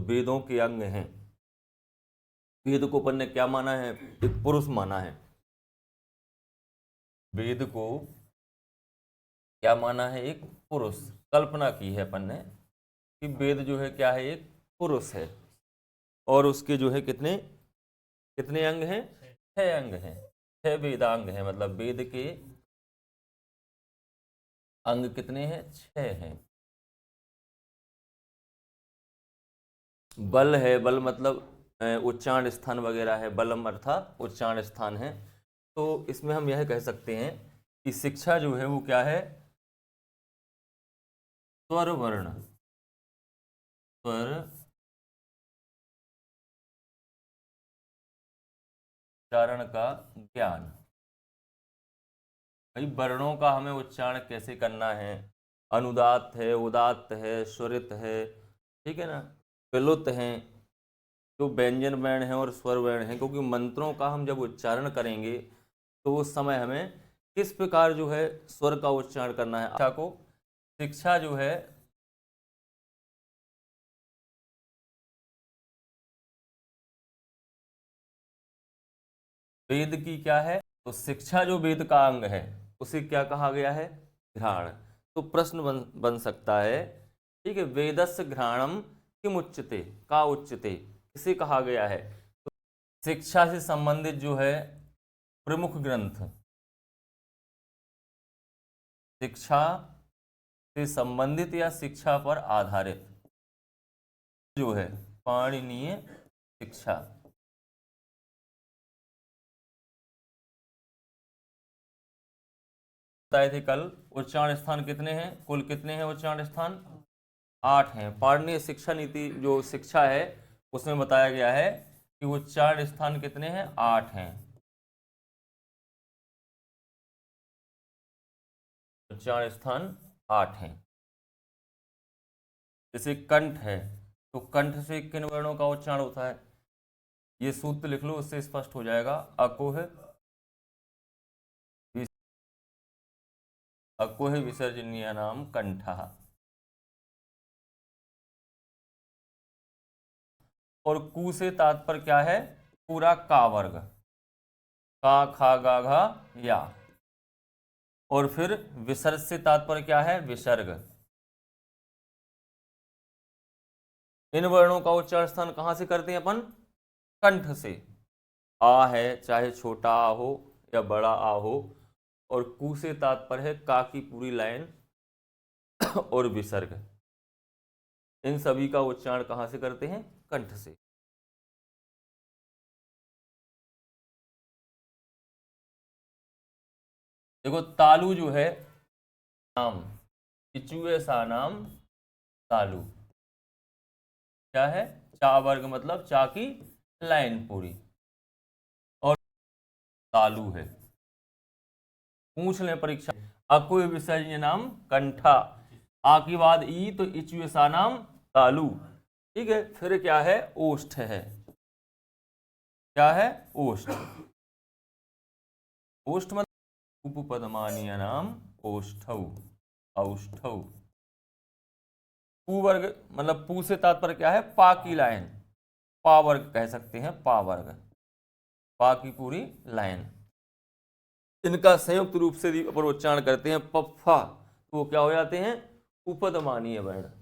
वेदों के अंग हैं। वेद को अपन ने क्या माना है? एक पुरुष माना है। वेद को क्या माना है? एक पुरुष। कल्पना की है अपन ने कि वेद जो है क्या है? एक पुरुष है। और उसके जो है कितने कितने अंग हैं? 6 अंग हैं। 6 वेदांग हैं, मतलब वेद के अंग कितने हैं? 6 हैं। बल है, बल मतलब उच्चारण स्थान वगैरह है, बलम अर्थात उच्चारण स्थान है। तो इसमें हम यह कह सकते हैं कि शिक्षा जो है वो क्या है? स्वर वर्ण, स्वर उच्चारण का ज्ञान। भाई वर्णों का हमें उच्चारण कैसे करना है? अनुदात है, उदात्त है, स्वरित है, ठीक है ना, प्लुत हैं, जो व्यंजन वर्ण है और स्वर वर्ण है। क्योंकि मंत्रों का हम जब उच्चारण करेंगे तो उस समय हमें किस प्रकार जो है स्वर का उच्चारण करना है। शिक्षा को, शिक्षा जो है वेद की क्या है? तो शिक्षा जो वेद का अंग है उसे क्या कहा गया है? घ्राण। तो प्रश्न बन सकता है, ठीक है, वेदस्य घ्राणम किम उच्यते, का उच्यते, इसे कहा गया है। तो शिक्षा से संबंधित जो है प्रमुख ग्रंथ, शिक्षा से संबंधित या शिक्षा पर आधारित जो है पाणिनीय शिक्षा। बताए थे कल, उच्चारण स्थान कितने हैं? कुल कितने हैं उच्चारण स्थान? 8 हैं। पाणिनीय शिक्षा नीति जो शिक्षा है उसमें बताया गया है कि उच्चारण स्थान कितने हैं? 8 हैं। उच्चारण स्थान 8 हैं। जैसे कंठ है, तो कंठ से किन वर्णों का उच्चारण होता है? ये सूत्र लिख लो, उससे स्पष्ट हो जाएगा। अकुह, अकुह विसर्जनीय नाम कंठः। और कु से तात्पर्य क्या है? पूरा का वर्ग, का खा गा घा या। और फिर विसर्ग से तात्पर्य क्या है? विसर्ग। इन वर्णों का उच्चारण स्थान कहां से करते हैं अपन? कंठ से। आ है, चाहे छोटा आ हो या बड़ा आ हो। और कु से तात्पर्य है का की पूरी लाइन और विसर्ग। इन सभी का उच्चारण कहां से करते हैं? कंठ से। देखो तालु जो है नाम, इचुए सा नाम तालु क्या है? चा वर्ग मतलब चा की लाइन पूरी। और तालु है। पूछ लें परीक्षा, अकुय विसर्जनीय नाम कंठा, आ के बाद ई तो इचुए सा नाम तालु, ठीक है। फिर क्या है? ओष्ठ है। क्या है? ओष्ठ। ओष्ठ मतलब उपपदमानीय नाम ओष्ठौ, औष्ठौ। पू वर्ग मतलब पू से तात्पर्य क्या है? पा की लाइन, पा वर्ग कह सकते हैं, पा वर्ग, पा की पूरी लाइन। इनका संयुक्त रूप से अपन उच्चारण करते हैं पफ्फा, तो वो क्या हो जाते हैं? उपदमानीय वर्ण।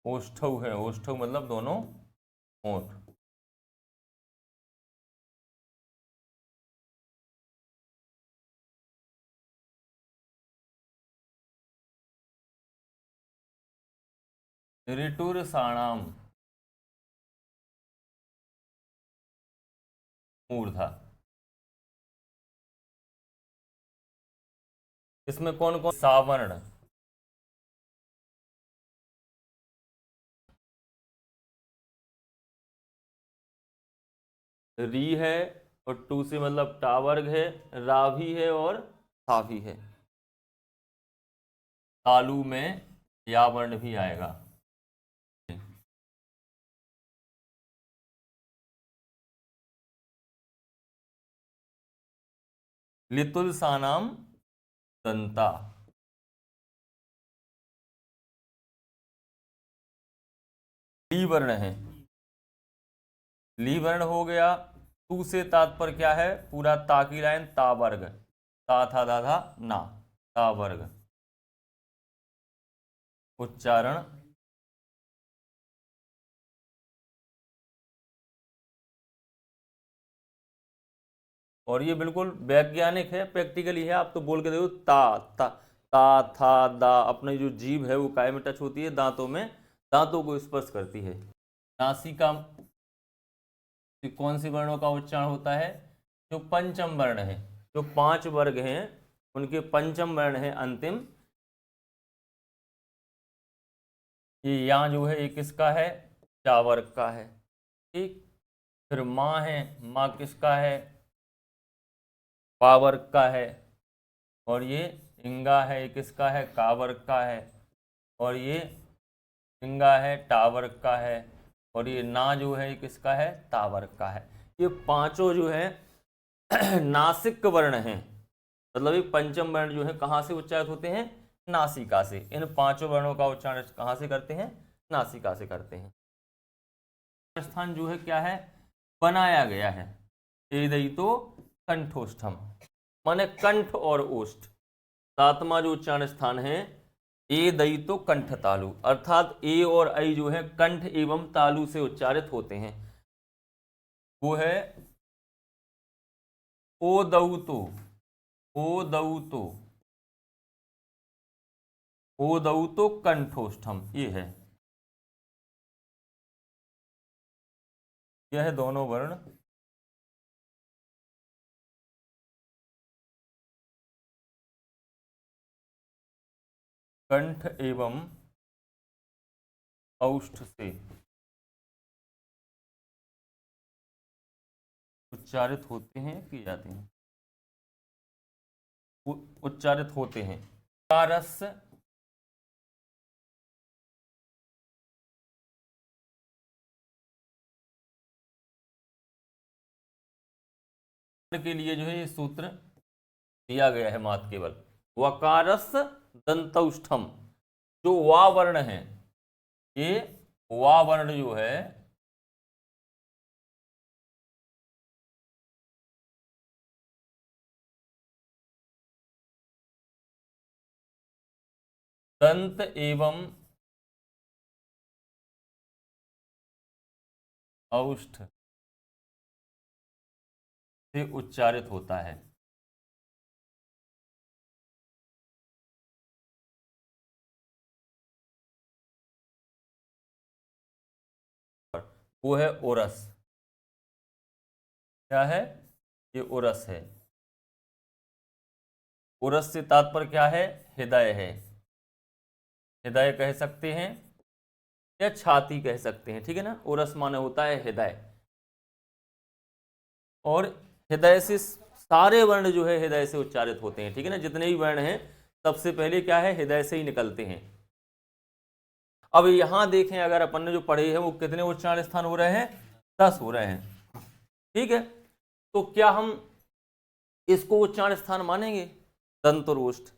ओष्ठौ है, ओष्ठौ मतलब दोनों होंठ। ऋटुर साणाम मूर्धा। इसमें कौन कौन सावर्ण? री है, और टू से मतलब टावर्ग है, राभी है और साभी है। तालु में या वर्ण भी आएगा। लितुलसानाम दंता। ली वर्ण है, ली वर्ण हो गया। तू से तात्पर्य क्या है, पूरा ता की लाइन, ता वर्ग, ता था धा धा ना, ता वर्ग। उच्चारण और ये बिल्कुल वैज्ञानिक है, प्रैक्टिकली है। आप तो बोल के देखो, ता ता ता था दा, अपनी जो जीभ है वो काय में टच होती है, दांतों में, दांतों को स्पर्श करती है। नासिका कौन सी वर्णों का उच्चारण होता है, जो पंचम वर्ण है, जो 5 वर्ग हैं उनके पंचम वर्ण है अंतिम। ये यहाँ जो है ये किसका है, चा वर्ग का है, ठीक। फिर माँ है, माँ किसका है, पा वर्ग का है। और ये इंगा है, ये किसका है, का वर्ग का है। और ये इंगा है, टा वर्ग का है। और ये ना जो है ये किसका है, ता वर्ग का है। ये पांचों जो है नासिक वर्ण हैं, मतलब ये पंचम वर्ण जो है कहाँ से उच्चारित होते हैं, नासिका से। इन पांचों वर्णों का उच्चारण कहाँ से करते हैं, नासिका से करते हैं। स्थान जो है क्या है, बनाया गया है। एदयितो कंठोष्ठम, माने कंठ और ओष्ठ। सातवां जो उच्चारण स्थान है, एदयितो कंठ तालु, अर्थात ए और ऐ जो है कंठ एवं तालु से उच्चारित होते हैं। वो है ओदौतो, ओदौतो, ओदौतो कंठोष्ठम, ये है, यह है दोनों वर्ण। कंठ एवं औष्ठ से उच्चारित होते हैं, किए जाते हैं, उच्चारित होते हैं। कारस के लिए जो है ये सूत्र दिया गया है मात्र केवल, वकारस दंतौष्ठम, जो वा वर्ण है, ये वा वर्ण जो है दंत एवं औष्ठ से उच्चारित होता है। वो है ओरस, क्या है, ये ओरस है। ओरस से तात्पर्य क्या है, हृदय है, हृदय कह सकते हैं या छाती कह सकते हैं, ठीक है ना। ओरस माने होता है हृदय, और हृदय से सारे वर्ण जो है हृदय से उच्चारित होते हैं, ठीक है ना। जितने भी वर्ण हैं सबसे पहले क्या है, हृदय से ही निकलते हैं। अब यहां देखें, अगर अपन ने जो पढ़े हैं वो कितने उच्चारण स्थान हो रहे हैं, 10 हो रहे हैं, ठीक है। तो क्या हम इसको उच्चारण स्थान मानेंगे, दंत और ओष्ठ?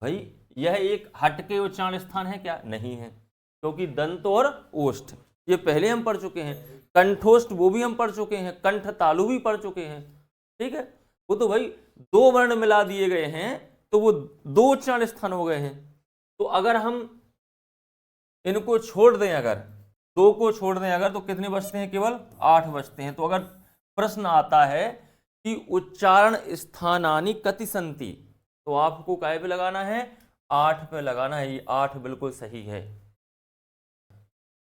भाई यह एक हटके उच्चारण स्थान है क्या, नहीं है, क्योंकि दंत और ओष्ठ ये पहले हम पढ़ चुके हैं, कंठोष्ठ वो भी हम पढ़ चुके हैं, कंठ तालु भी पढ़ चुके हैं, ठीक है। वो तो भाई 2 वर्ण मिला दिए गए हैं, तो वो 2 उच्चारण स्थान हो गए हैं। तो अगर हम इनको छोड़ दें, अगर 2 को छोड़ दें अगर, तो कितने बचते हैं, केवल 8 बचते हैं। तो अगर प्रश्न आता है कि उच्चारण स्थानानि कति संति, तो आपको काय पे लगाना है, 8 पे लगाना है। ये 8 बिल्कुल सही है।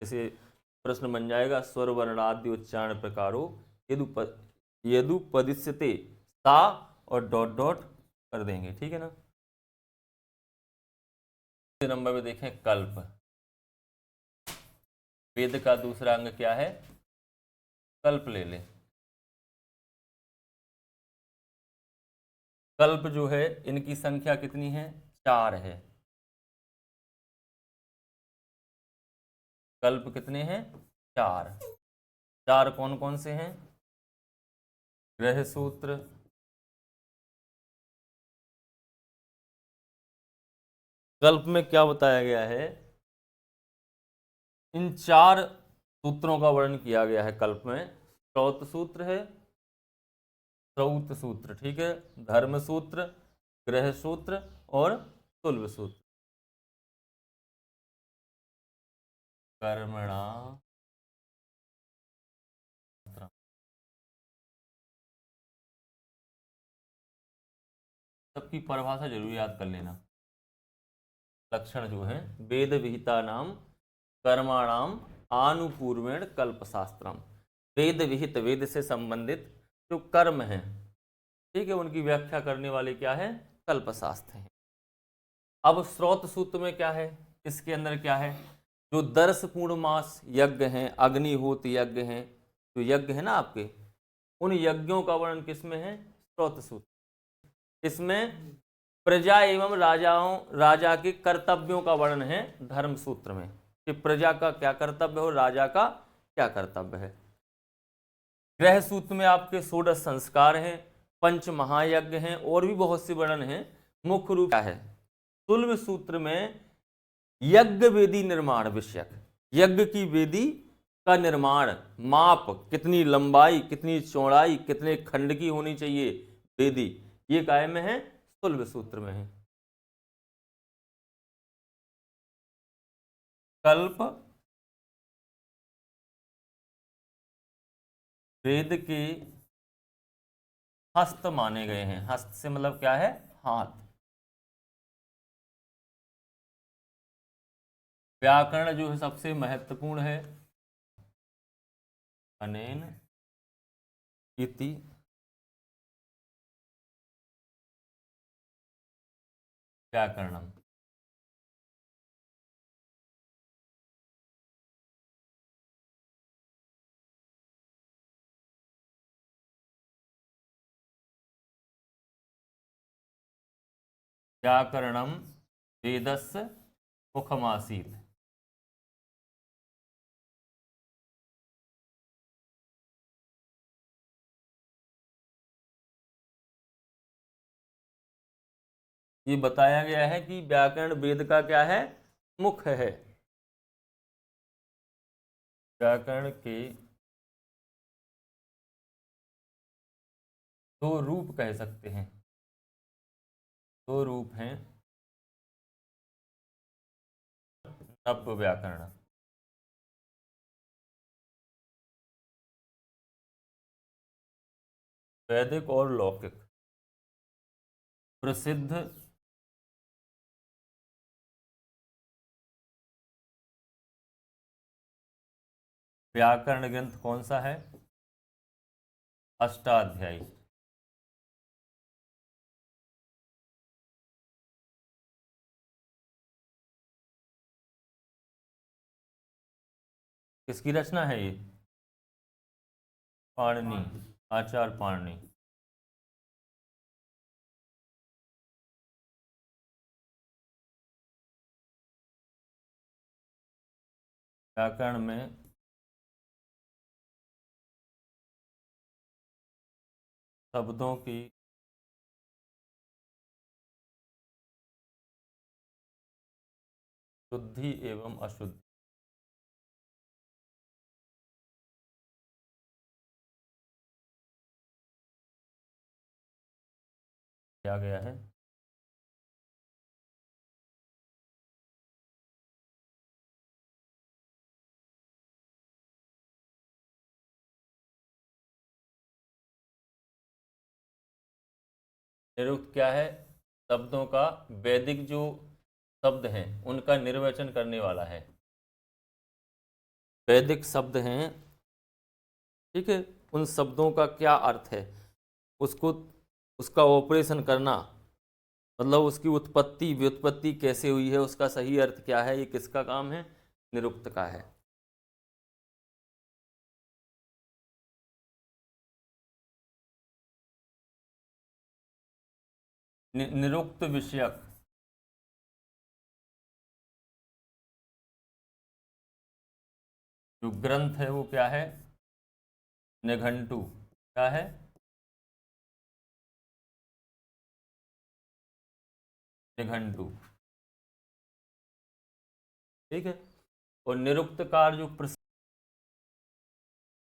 जैसे प्रश्न बन जाएगा, स्वर वर्णादि उच्चारण प्रकारो यदुपदिश्यते सा, और डॉट डॉट कर देंगे, ठीक है ना। नंबर पे देखें, कल्प। वेद का दूसरा अंग क्या है, कल्प ले लें। कल्प जो है इनकी संख्या कितनी है, 4 है। कल्प कितने हैं, 4। 4 कौन कौन से हैं, गृह सूत्र, कल्प में क्या बताया गया है, इन 4 सूत्रों का वर्णन किया गया है कल्प में। श्रौत सूत्र है, श्रौत सूत्र, ठीक है, धर्म सूत्र, गृह सूत्र और तुल्व सूत्र। कर्मणा सबकी परिभाषा जरूर याद कर लेना। लक्षण जो है, वेद विहिता नाम कर्माणाम आनुपूर्वेण कल्पशास्त्रम। वेद विहित, वेद से संबंधित जो कर्म हैं, ठीक है, उनकी व्याख्या करने वाले क्या है, कल्पशास्त्र हैं। अब स्रोत सूत्र में क्या है, इसके अंदर क्या है, जो दर्श पूर्णमास यज्ञ हैं, अग्निहोत्र यज्ञ हैं, जो यज्ञ है ना आपके, उन यज्ञों का वर्णन किसमें है, स्रोत सूत्र। इसमें प्रजा एवं राजा के कर्तव्यों का वर्णन है धर्म सूत्र में, कि प्रजा का क्या कर्तव्य हो, राजा का क्या कर्तव्य है। गृह सूत्र में आपके 16 संस्कार हैं, 5 महायज्ञ हैं और भी बहुत से वर्णन हैं। मुख्य रूप क्या है, तुल्व सूत्र में यज्ञ वेदी निर्माण विषयक, यज्ञ की वेदी का निर्माण, माप, कितनी लंबाई, कितनी चौड़ाई, कितने खंड की होनी चाहिए वेदी, ये काय में है, तुल्व सूत्र में है। कल्प वेद के हस्त माने गए हैं। हस्त से मतलब क्या है, हाथ। व्याकरण जो है सबसे महत्वपूर्ण है। अनेन इति व्याकरणम। व्याकरणम वेदस्य मुखमासीत्। ये बताया गया है कि व्याकरण वेद का क्या है, मुख है। व्याकरण के 2 रूप कह सकते हैं, 2 रूप हैं। नव्य व्याकरण, वैदिक और लौकिक। प्रसिद्ध व्याकरण ग्रंथ कौन सा है, अष्टाध्यायी। किसकी रचना है ये, पाणिनि, आचार्य पाणिनि। व्याकरण में शब्दों की शुद्धि एवं अशुद्धि, किया गया है। निरुक्त क्या है, शब्दों का, वैदिक जो शब्द हैं उनका निर्वचन करने वाला है। वैदिक शब्द हैं, ठीक है, उन शब्दों का क्या अर्थ है, उसको, उसका ऑपरेशन करना, मतलब उसकी उत्पत्ति व्युत्पत्ति कैसे हुई है, उसका सही अर्थ क्या है, ये किसका काम है, निरुक्त का है। निरुक्त विषयक जो ग्रंथ है वो क्या है, निघंटु। क्या है, निघंटु। ठीक है। और निरुक्तकार जो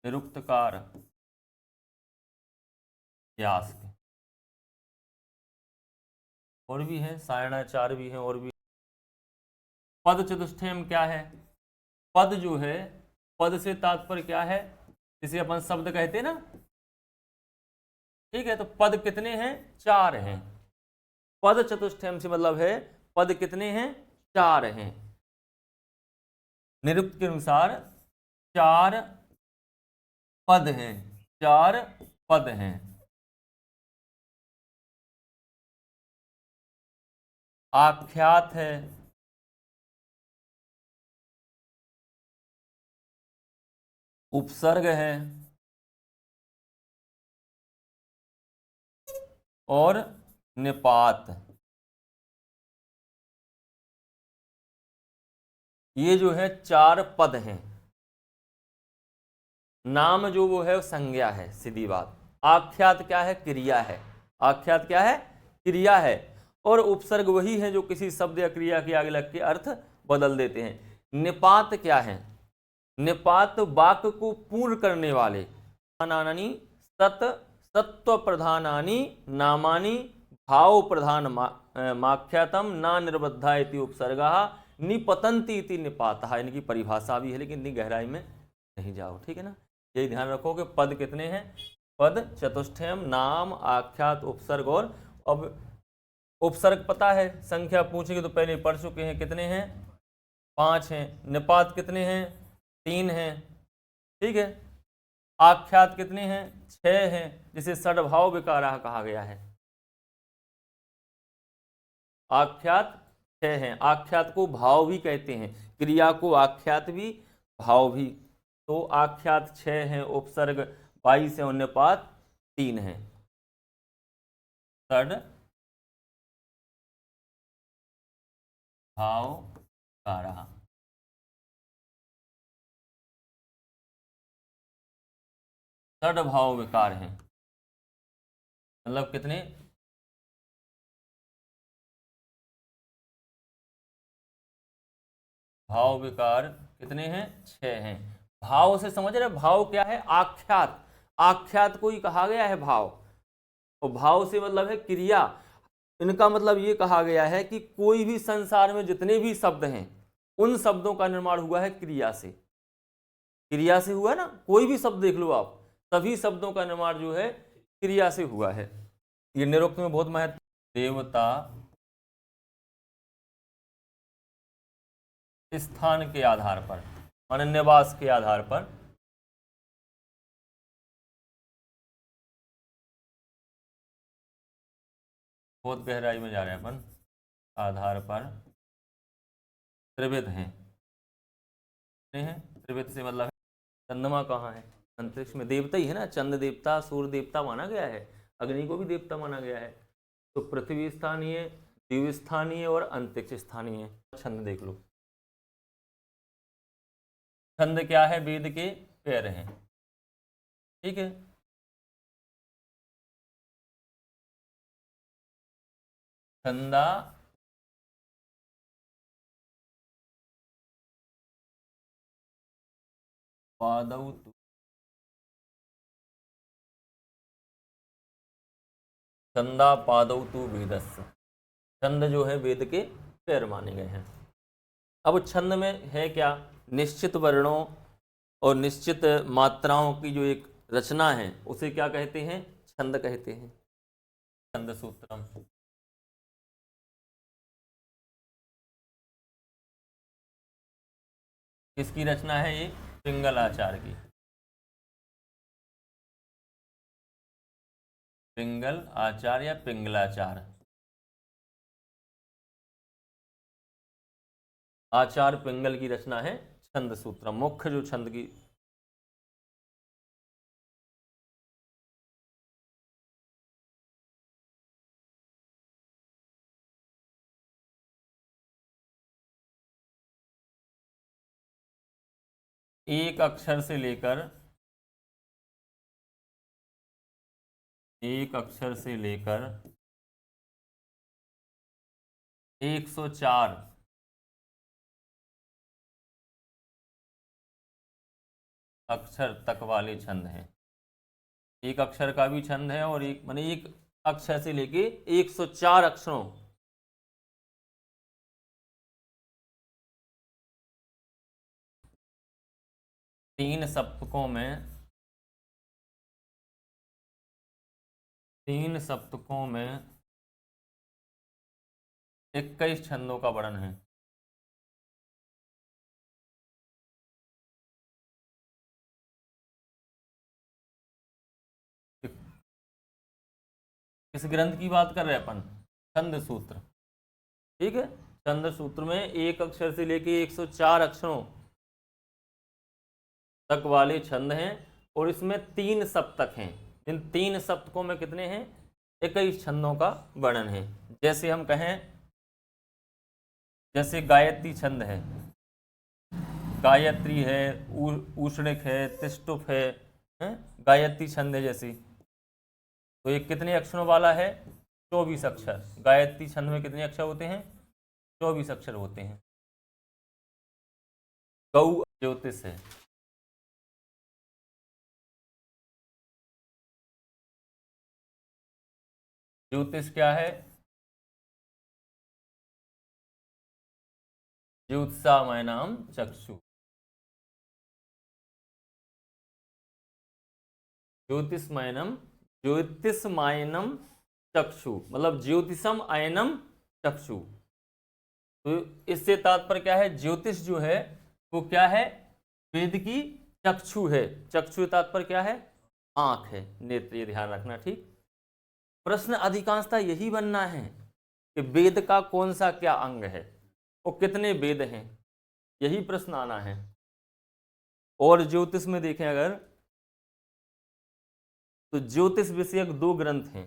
निरुक्तकार यास्क, और भी हैं, सायणाचार्य भी हैं, और भी। पद चतुष्टयम क्या है? पद जो है, पद से तात्पर्य क्या है? जिसे अपन शब्द कहते हैं ना, ठीक है। तो पद कितने हैं? 4 हैं। पद चतुष्टयम से मतलब है पद कितने हैं? 4 हैं। निरुक्त के अनुसार 4 पद हैं, 4 पद हैं। आख्यात है, उपसर्ग है, और निपात। ये जो है 4 पद हैं। नाम जो वो है वो संज्ञा है, सीधी बात। आख्यात क्या है? क्रिया है। आख्यात क्या है? क्रिया है। और उपसर्ग वही है जो किसी शब्द या क्रिया के आगे लग के अर्थ बदल देते हैं। निपात क्या है? निपात वाक्य को पूर्ण करने वाले नानी सत सत्व प्रधानानि नामानि भाव प्रधान माख्यातम ना निर्बद्धा इति उपसर्गा निपतंती इति निपातः। इनकी परिभाषा भी है, लेकिन इतनी गहराई में नहीं जाओ, ठीक है ना। यही ध्यान रखो कि पद कितने हैं? पद चतुष्टयम, नाम, आख्यात, उपसर्ग। और अब उपसर्ग पता है, संख्या पूछेंगे तो पहले पढ़ चुके हैं, कितने हैं? 5 हैं। निपात कितने हैं? 3 हैं, ठीक है। आख्यात कितने हैं? 6 हैं, जिसे षड्भाव विकारा कहा गया है। आख्यात 6 हैं। आख्यात को भाव भी कहते हैं, क्रिया को आख्यात भी, भाव भी। तो आख्यात 6 हैं, उपसर्ग 22 है, और निपात 3 है। षड भाव विकारा, षड्भाव विकार हैं। मतलब कितने? भाव विकार कितने हैं? 6 हैं। भाव से समझ रहे? भाव क्या है? आख्यात। आख्यात को ही कहा गया है भाव। और भाव से मतलब है क्रिया। इनका मतलब ये कहा गया है कि कोई भी संसार में जितने भी शब्द हैं, उन शब्दों का निर्माण हुआ है क्रिया से। क्रिया से हुआ ना, कोई भी शब्द देख लो आप, सभी शब्दों का निर्माण जो है क्रिया से हुआ है। ये निरुक्त में बहुत महत्व। देवता स्थान के आधार पर, माने निवास के आधार पर। बहुत गहराई में जा रहे हैं अपन। आधार पर त्रिविध हैं। त्रिविध से मतलब है, चंद्रमा कहाँ है? अंतरिक्ष में। देवता ही है ना, चंद्र देवता, सूर्य देवता माना गया है, अग्नि को भी देवता माना गया है। तो पृथ्वी स्थानीय, दिव्य स्थानीय, और अंतरिक्ष स्थानीय। छंद देख लो। छंद क्या है? वेद के पैर हैं, ठीक है। छंदा पादौ तु, छंदा पादौ तु वेदस्य। छंद जो है वेद के पैर माने गए हैं। अब छंद में है क्या? निश्चित वर्णों और निश्चित मात्राओं की जो एक रचना है, उसे क्या कहते हैं? छंद कहते हैं। छंद सूत्रम। किसकी रचना है ये? पिंगलाचार्य की। पिंगल आचार्य या पिंगलाचार्य। आचार्य पिंगल की रचना है छंद सूत्रम। मुख्य जो छंद की, एक अक्षर से लेकर, एक अक्षर से लेकर 104 अक्षर तक वाले छंद हैं। एक अक्षर का भी छंद है और एक माने एक अक्षर से लेके 104 अक्षरों तीन सप्तकों में 21 छंदों का वर्णन है। किस ग्रंथ की बात कर रहे हैं अपन? छंद सूत्र। ठीक है, छंद सूत्र में एक अक्षर से लेके 104 अक्षरों तक वाले छंद हैं और इसमें 3 सप्तक हैं। इन 3 सप्तकों में कितने हैं? 21 छंदों का वर्णन है। जैसे हम कहें, जैसे गायत्री छंद है, गायत्री है, उष्णिक है, तिष्टुप है, गायत्री छंद है जैसे, तो ये कितने अक्षरों वाला है? 24 अक्षर। गायत्री छंद में कितने अक्षर होते हैं? 24 अक्षर होते हैं। गौ ज्योतिष है। ज्योतिष क्या है? ज्योत्सामयनाम चक्षु। ज्योतिषमायनम चक्षु मतलब ज्योतिषम आयनम चक्षु। तो इससे तात्पर्य क्या है? ज्योतिष जो है वो क्या है? वेद की चक्षु है। चक्षु तात्पर्य क्या है? आंख है, नेत्र। ये ध्यान रखना। ठीक, प्रश्न अधिकांशतः यही बनना है कि वेद का कौन सा क्या अंग है और कितने वेद हैं, यही प्रश्न आना है। और ज्योतिष में देखें अगर, तो ज्योतिष विषयक 2 ग्रंथ हैं।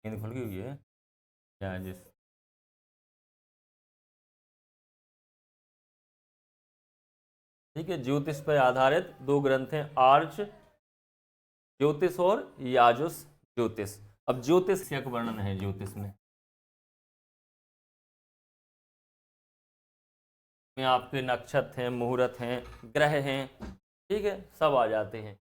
नींद खुल गई हुई है क्या? जिस ठीक है, ज्योतिष पर आधारित 2 ग्रंथ हैं, आर्च ज्योतिष और याजुस ज्योतिष। अब ज्योतिष का वर्णन है ज्योतिष में आपके नक्षत्र हैं, मुहूर्त हैं, ग्रह हैं, ठीक है, सब आ जाते हैं।